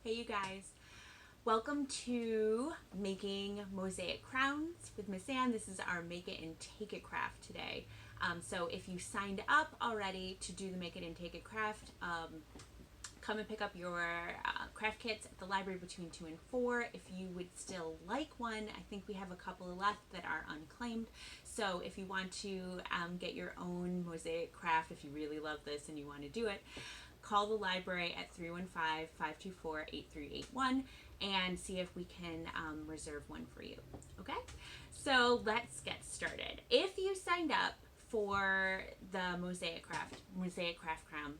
Hey you guys, welcome to Making Mosaic Crowns with Miss Ann. This is our Make It and Take It craft today. So if you signed up already to do the Make It and Take It craft, come and pick up your craft kits at the library between 2 and 4. If you would still like one, I think we have a couple left that are unclaimed. So if you want to get your own mosaic craft, if you really love this and you want to do it, call the library at 315-524-8381 and see if we can reserve one for you. Okay? So let's get started. If you signed up for the Mosaic Craft Crown,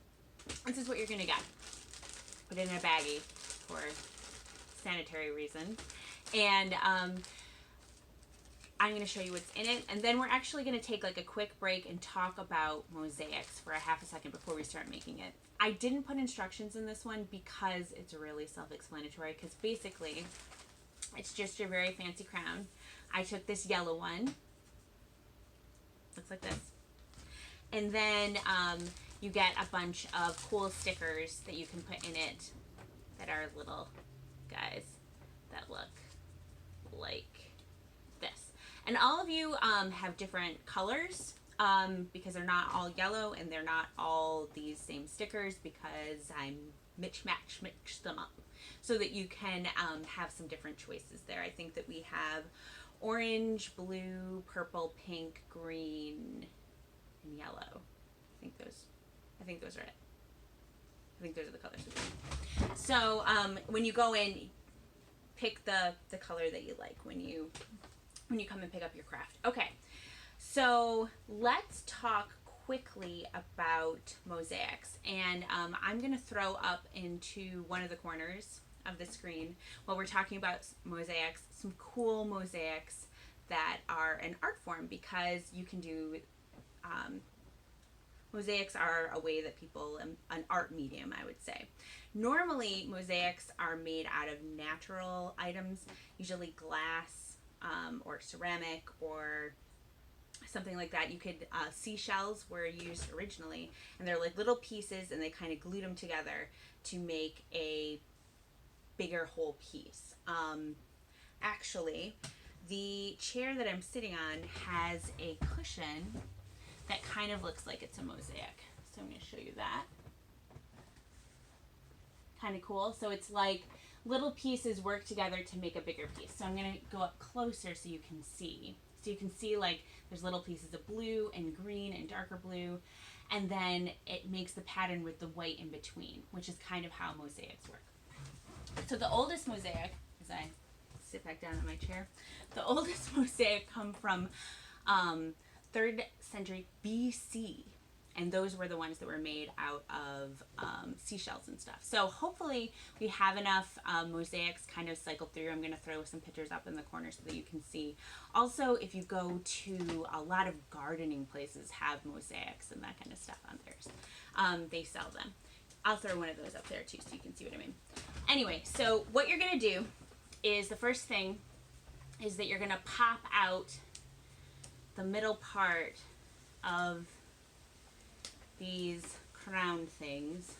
this is what you're going to get. Put it in a baggie for sanitary reasons. And I'm going to show you what's in it. And then we're actually going to take like a quick break and talk about mosaics for a half a second before we start making it. I didn't put instructions in this one because it's really self-explanatory, because basically it's just your very fancy crown. I took this yellow one. Looks like this. And then you get a bunch of cool stickers that you can put in it that are little guys that look like this. And all of you have different colors because they're not all yellow and they're not all these same stickers, because I mix them up so that you can have some different choices there. I think that we have orange, blue, purple, pink, green, and yellow. I think those are it. I think those are the colors. So when you go in, pick the color that you like when you come and pick up your craft. Okay, so let's talk quickly about mosaics. And I'm going to throw up into one of the corners of the screen, while we're talking about mosaics, some cool mosaics that are an art form, because you can do mosaics are a way that people, an art medium, I would say. Normally, mosaics are made out of natural items, usually glass or ceramic or something like that. You could, seashells were used originally, and they're like little pieces, and they kind of glued them together to make a bigger whole piece. Actually, the chair that I'm sitting on has a cushion that kind of looks like it's a mosaic. So I'm going to show you that. Kind of cool. So it's like little pieces work together to make a bigger piece. So I'm going to go up closer so you can see. So you can see like there's little pieces of blue and green and darker blue, and then it makes the pattern with the white in between, which is kind of how mosaics work. So the oldest mosaic, as I sit back down in my chair, the oldest mosaic come from 3rd century BC, and those were the ones that were made out of seashells and stuff. So hopefully we have enough mosaics kind of cycled through. I'm going to throw some pictures up in the corner so that you can see. Also, if you go to a lot of gardening places, have mosaics and that kind of stuff on theirs. They sell them. I'll throw one of those up there too so you can see what I mean. Anyway, so what you're going to do is, the first thing is that you're going to pop out the middle part of these crown things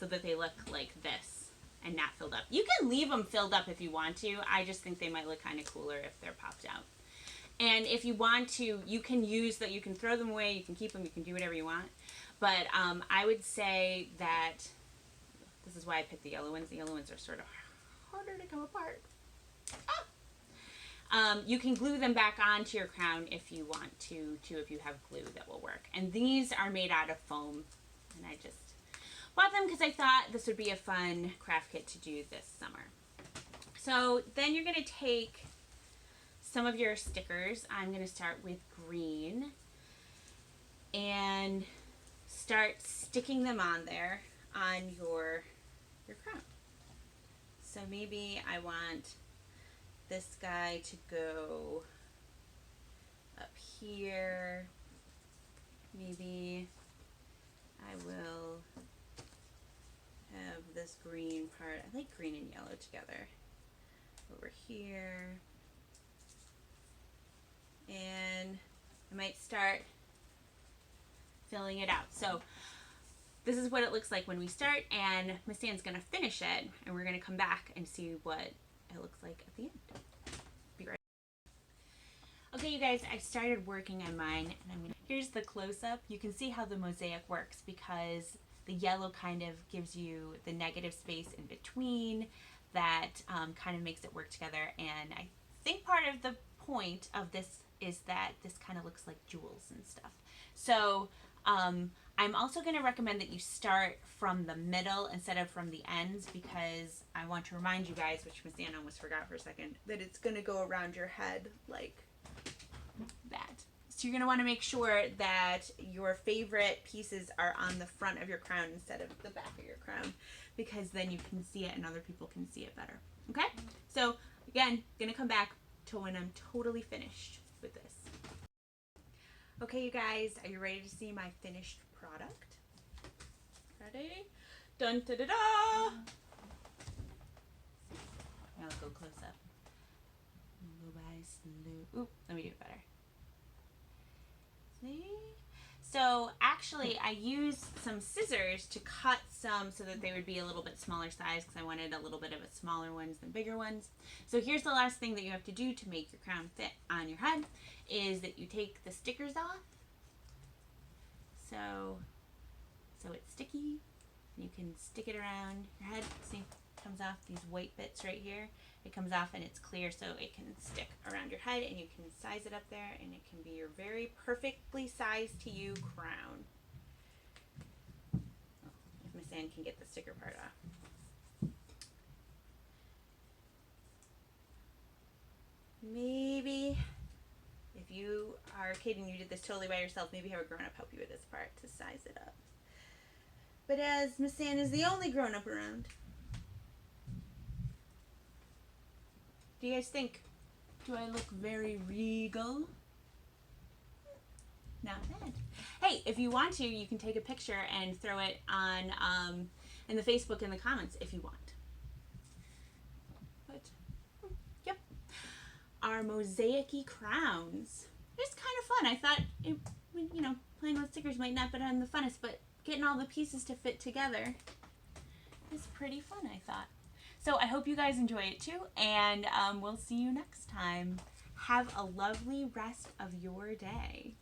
so that they look like this and not filled up. You can leave them filled up if you want to. I just think they might look kind of cooler if they're popped out. And if you want to, you can use that. You can throw them away. You can keep them. You can do whatever you want. But I would say that this is why I picked the yellow ones. The yellow ones are sort of harder to come apart. You can glue them back onto your crown if you want to, if you have glue that will work. And these are made out of foam, and I just bought them because I thought this would be a fun craft kit to do this summer. So then you're going to take some of your stickers. I'm going to start with green and start sticking them on there on your crown. So maybe I want this guy to go up here. Maybe I will have this green part. I like green and yellow together. Over here. And I might start filling it out. So this is what it looks like when we start, and Miss Anne's gonna finish it, and we're gonna come back and see what it looks like at the end. Be right. Okay, you guys, I started working on mine, and here's the close-up. You can see how the mosaic works because the yellow kind of gives you the negative space in between that kind of makes it work together. And I think part of the point of this is that this kind of looks like jewels and stuff. So I'm also going to recommend that you start from the middle instead of from the ends, because I want to remind you guys, which Miss Anne almost forgot for a second, that it's going to go around your head like that. So you're going to want to make sure that your favorite pieces are on the front of your crown instead of the back of your crown, because then you can see it and other people can see it better. Okay? So again, going to come back to when I'm totally finished with this. Okay, you guys, are you ready to see my finished product? Ready? Dun da da da! Now let's go close up. Go by slow. Oop, let me do it better. See? So actually I used some scissors to cut some so that they would be a little bit smaller size, because I wanted a little bit of a smaller ones than bigger ones. So here's the last thing that you have to do to make your crown fit on your head, is that you take the stickers off. So it's sticky. You can stick it around your head. See, it comes off these white bits right here. It comes off and it's clear, so it can stick around your head, and you can size it up there, and it can be your very perfectly sized to you crown. Oh, if Miss Anne can get the sticker part off. Maybe if you are a kid and you did this totally by yourself, maybe have a grown-up help you with this part to size it up. But as Miss Anne is the only grown-up around, do you guys think? Do I look very regal? Not bad. Hey, if you want to, you can take a picture and throw it on in the Facebook in the comments if you want. But yep, our mosaic-y crowns. It's kind of fun. I thought it, you know, playing with stickers might not be the funnest, but getting all the pieces to fit together is pretty fun, I thought. So I hope you guys enjoy it too, and we'll see you next time. Have a lovely rest of your day.